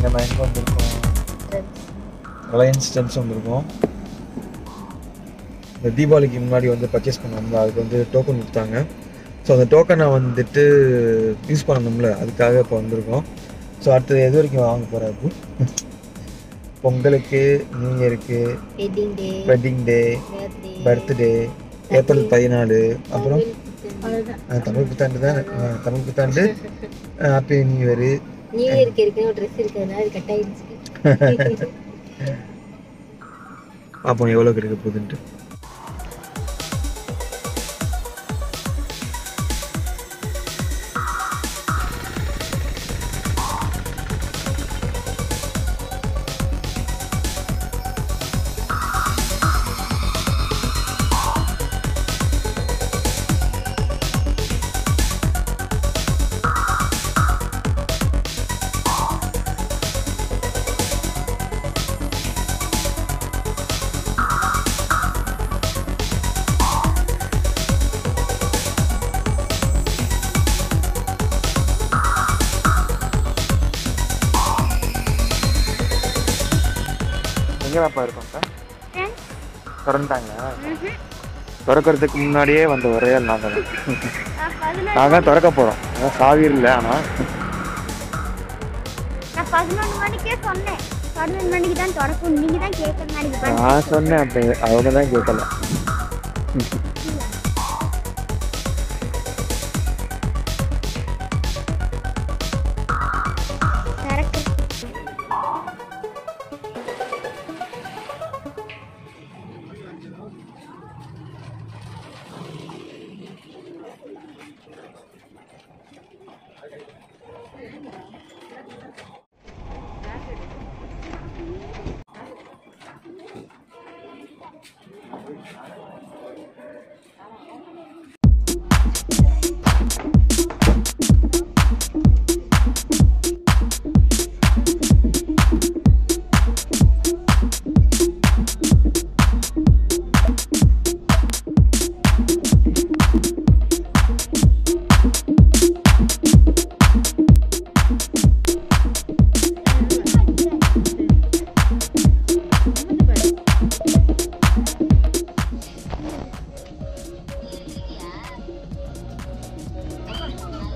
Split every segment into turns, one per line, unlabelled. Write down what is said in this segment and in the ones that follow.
நம்ம எங்கே வந்திருக்கோம்? ரிலையன்ஸ் ட்ரெண்ட்ஸ் வந்திருக்கோம். இந்த தீபாவளிக்கு முன்னாடி வந்து பர்ச்சேஸ் பண்ணோம்ல, அதுக்கு வந்து டோக்கன் கொடுத்தாங்க. ஸோ அந்த டோக்கனை வந்துட்டு யூஸ் பண்ணணும்ல, அதுக்காக இப்போ வந்திருக்கோம். ஸோ அடுத்தது எது வரைக்கும் வாங்க போகிறாரு? பொங்கலுக்கு, நியூ இயருக்கு, வெட்டிங் டே, பர்த்டே, ஏப்ரல் 14, அப்புறம் தமிழ் புத்தாண்டு தான். தமிழ் புத்தாண்டு, ஹாப்பி நியூ இயரு.
நியூ இயருக்கு ஏற்கனவே ஒரு ட்ரெஸ் இருக்கிறதுனால அது கட் ஆயிடுச்சு.
பார்ப்போம் எவ்வளோ கிடைக்க போகுதுன்ட்டு. எங்கே வாப்பா இருக்கோம் சார்? திறந்துட்டாங்களா? திறக்கிறதுக்கு முன்னாடியே வந்த ஒரே நாங்கள் நாங்கள் திறக்க போகிறோம். அதான் சாவி இல்லை. ஆனால்
நான் 11 மணிக்கே சொன்னேன், 11 மணிக்கு தான் திறக்கும், நீங்கள் தான் கேட்கணும்.
நான் சொன்னேன், அப்போ அவங்க தான் கேட்கல.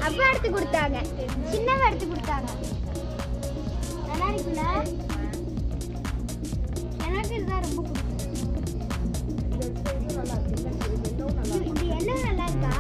அப்பா எடுத்து கொடுத்தாங்க, சின்னவ எடுத்து கொடுத்தாங்க. நல்லா இருக்குல்ல? எனக்கு இதுதான் ரொம்ப பிடிக்கும். இது எல்லாம் நல்லா இருக்கா?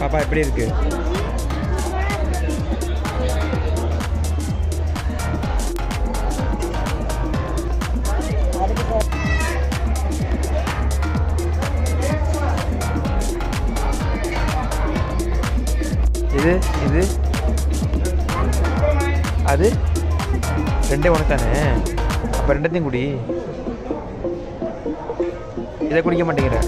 பாப்பா எப்படி இருக்கு? இது இது அது ரெண்டே உனக்கு தானே? அப்போ ரெண்டத்தையும் குடி. இதை குடிக்க மாட்டேங்கிற.